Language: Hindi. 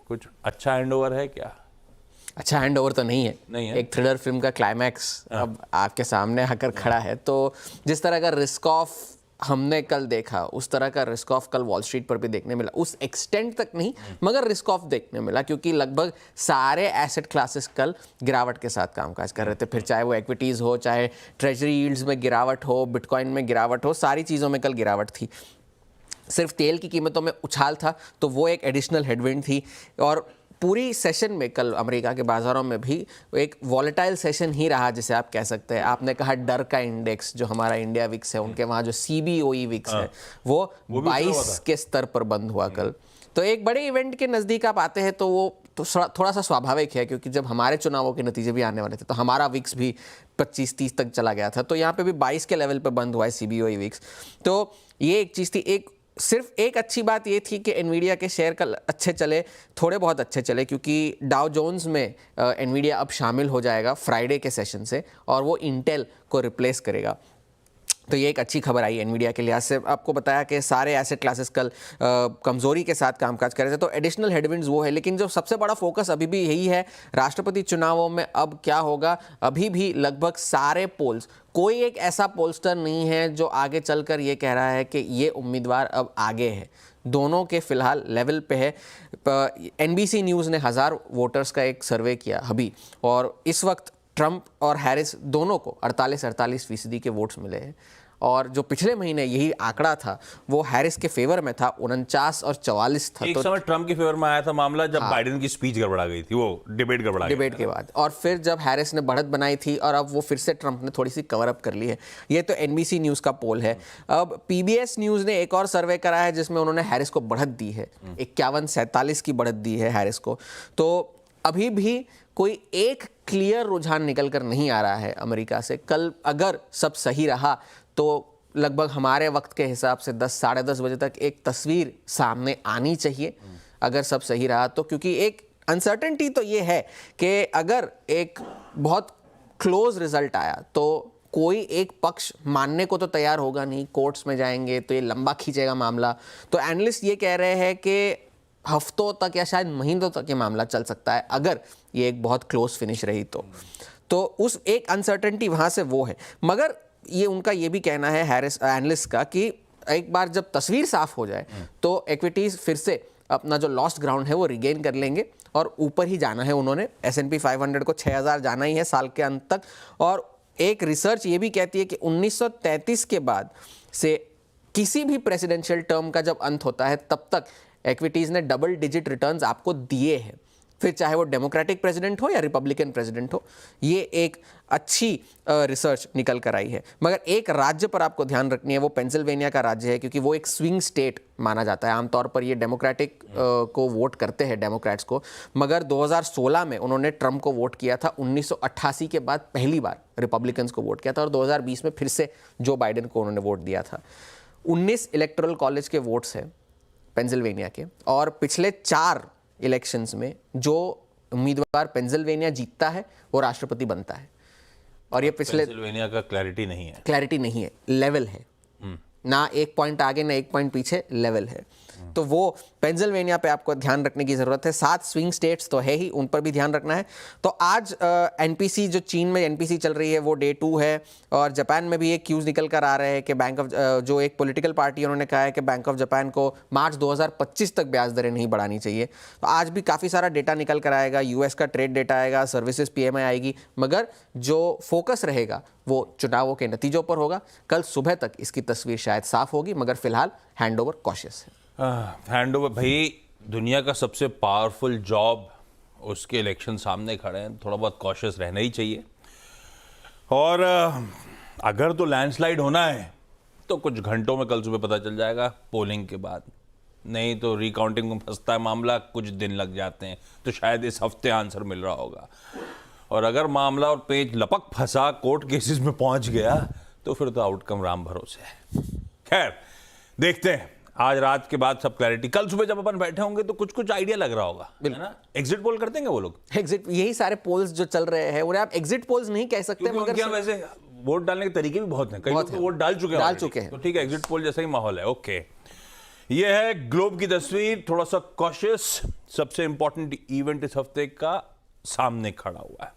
कुछ अच्छा हैंडओवर है क्या? अच्छा हैंडओवर तो नहीं है, नहीं है। एक थ्रिलर फिल्म का क्लाइमैक्स अब आपके सामने आकर खड़ा है। तो जिस तरह का रिस्क ऑफ हमने कल देखा, उस तरह का रिस्क ऑफ कल वॉल स्ट्रीट पर भी देखने मिला, उस एक्सटेंट तक नहीं मगर रिस्क ऑफ देखने मिला, क्योंकि लगभग सारे एसेट क्लासेस कल गिरावट के साथ कामकाज कर रहे थे। फिर चाहे वो इक्विटीज़ हो, चाहे ट्रेजरी यील्ड्स में गिरावट हो, बिटकॉइन में गिरावट हो, सारी चीज़ों में कल गिरावट थी। सिर्फ तेल की कीमतों में उछाल था तो वो एक एडिशनल हेडविंड थी। और पूरी सेशन में कल अमेरिका के बाज़ारों में भी एक वॉलेटाइल सेशन ही रहा, जिसे आप कह सकते हैं। आपने कहा डर का इंडेक्स, जो हमारा इंडिया विक्स है, उनके वहाँ जो CBOE विक्स है वो 22 के स्तर पर बंद हुआ कल। तो एक बड़े इवेंट के नज़दीक आप आते हैं तो वो तो थोड़ा सा स्वाभाविक है, क्योंकि जब हमारे चुनावों के नतीजे भी आने वाले थे तो हमारा विक्स भी 25-30 तक चला गया था। तो यहाँ पे भी 22 के लेवल पे बंद हुआ है CBOE विक्स। तो ये एक चीज़ थी। सिर्फ एक अच्छी बात ये थी कि एनवीडिया के शेयर कल अच्छे चले, थोड़े बहुत अच्छे चले, क्योंकि डाउ जोन्स में एनवीडिया अब शामिल हो जाएगा फ्राइडे के सेशन से और वो इंटेल को रिप्लेस करेगा। तो ये एक अच्छी खबर आई एनवीडिया के लिहाज से। आपको बताया कि सारे एसेट क्लासेस कल कमज़ोरी के साथ कामकाज कर रहे थे, तो एडिशनल हेडविंड्स वो है। लेकिन जो सबसे बड़ा फोकस अभी भी यही है, राष्ट्रपति चुनावों में अब क्या होगा। अभी भी लगभग सारे पोल्स, कोई एक ऐसा पोलस्टर नहीं है जो आगे चलकर ये कह रहा है कि ये उम्मीदवार अब आगे है। दोनों के फिलहाल लेवल पे है। NBC न्यूज़ ने 1000 वोटर्स का एक सर्वे किया अभी, और इस वक्त ट्रंप और हैरिस दोनों को 48% के वोट्स मिले हैं। और जो पिछले महीने यही आंकड़ा था वो हैरिस के फेवर में था, 49 और 44 था। एक समय ट्रंप के फेवर में आया था मामला जब बाइडेन की स्पीच गड़बड़ा गई थी, वो डिबेट गड़बड़ा डिबेट के बाद, और फिर जब हैरिस ने बढ़त बनाई थी और अब वो फिर से ट्रंप ने थोड़ी सी कवर अप कर ली है। ये तो NBC न्यूज़ का पोल है। अब PBS न्यूज़ ने एक और सर्वे करा है जिसमें उन्होंने हैरिस को बढ़त दी है, 51-47 की बढ़त दी है हैरिस को। तो अभी भी कोई एक क्लियर रुझान निकल कर नहीं आ रहा है अमेरिका से। कल अगर सब सही रहा तो लगभग हमारे वक्त के हिसाब से 10 साढ़े 10 बजे तक एक तस्वीर सामने आनी चाहिए, अगर सब सही रहा तो। क्योंकि एक अनसर्टेनिटी तो ये है कि अगर एक बहुत क्लोज रिजल्ट आया तो कोई एक पक्ष मानने को तो तैयार होगा नहीं, कोर्ट्स में जाएंगे तो ये लंबा खींचेगा मामला। तो एनालिस्ट ये कह रहे हैं कि हफ्तों तक या शायद महीनों तक ये मामला चल सकता है अगर ये एक बहुत क्लोज फिनिश रही तो उस एक अनसर्टेनिटी वहाँ से वो है। मगर ये उनका ये भी कहना है हैरिस एनालिस्ट का कि एक बार जब तस्वीर साफ हो जाए तो इक्विटीज़ फिर से अपना जो लॉस्ट ग्राउंड है वो रिगेन कर लेंगे और ऊपर ही जाना है। उन्होंने S&P 500 को 6000 जाना ही है साल के अंत तक। और एक रिसर्च ये भी कहती है कि 1933 के बाद से किसी भी प्रेसिडेंशियल टर्म का जब अंत होता है तब तक इक्विटीज़ ने डबल डिजिट रिटर्न्स आपको दिए हैं, फिर चाहे वो डेमोक्रेटिक प्रेसिडेंट हो या रिपब्लिकन प्रेसिडेंट हो। ये एक अच्छी रिसर्च निकल कर आई है। मगर एक राज्य पर आपको ध्यान रखनी है, वो पेंसिल्वेनिया का राज्य है, क्योंकि वो एक स्विंग स्टेट माना जाता है। आमतौर पर ये डेमोक्रेटिक को वोट करते हैं, डेमोक्रेट्स को। मगर 2016 में उन्होंने ट्रंप को वोट किया था, 1988 के बाद पहली बार रिपब्लिकन्स को वोट किया था, और 2020 में फिर से जो बाइडेन को उन्होंने वोट दिया था। 19 इलेक्टोरल कॉलेज के वोट्स हैं पेंसिल्वेनिया के, और पिछले 4 इलेक्शंस में जो उम्मीदवार पेंसिल्वेनिया जीतता है वो राष्ट्रपति बनता है। और ये पिछले पेंसिल्वेनिया का क्लैरिटी नहीं है, लेवल है, ना 1 पॉइंट आगे ना 1 पॉइंट पीछे, लेवल है। तो वो पेंसिल्वेनिया पे आपको ध्यान रखने की ज़रूरत है। 7 स्विंग स्टेट्स तो है ही, उन पर भी ध्यान रखना है। तो आज NPC, जो चीन में NPC चल रही है, वो डे 2 है। और जापान में भी एक क्यूज़ निकल कर आ रहे हैं कि बैंक ऑफ जो एक पॉलिटिकल पार्टी उन्होंने कहा है कि बैंक ऑफ जापान को मार्च 2025 तक ब्याज दरें नहीं बढ़ानी चाहिए। तो आज भी काफ़ी सारा डेटा निकल कर आएगा। US का ट्रेड डेटा आएगा, सर्विसेज PMI आएगी। मगर जो फोकस रहेगा वो चुनावों के नतीजों पर होगा। कल सुबह तक इसकी तस्वीर शायद साफ होगी, मगर फिलहाल हैंडओवर कॉशियस है। हैंडओवर भाई, दुनिया का सबसे पावरफुल जॉब, उसके इलेक्शन सामने खड़े हैं, थोड़ा बहुत कॉशियस रहना ही चाहिए। और अगर तो लैंडस्लाइड होना है तो कुछ घंटों में कल सुबह पता चल जाएगा पोलिंग के बाद, नहीं तो रिकाउंटिंग में फंसता है मामला, कुछ दिन लग जाते हैं। तो शायद इस हफ्ते आंसर मिल रहा होगा। और अगर मामला और पेज लपक फंसा, कोर्ट केसेस में पहुंच गया, तो फिर तो आउटकम राम भरोसे है। खैर देखते हैं, आज रात के बाद सब क्लैरिटी। कल सुबह जब अपन बैठे होंगे तो कुछ कुछ आइडिया लग रहा होगा, है ना। एग्जिट पोल करते हैं वो लोग, एग्जिट, यही सारे पोल्स जो चल रहे हैं उन्हें आप एग्जिट पोल्स नहीं कह सकते, मगर वैसे वोट डालने के तरीके भी बहुत हैं, कई लोग तो वोट डाल चुके हैं, तो ठीक है, एग्जिट पोल जैसा ही माहौल है। ओके, यह है ग्लोब की तस्वीर, थोड़ा सा कॉशियस। सबसे इंपॉर्टेंट इवेंट इस हफ्ते का सामने खड़ा हुआ है।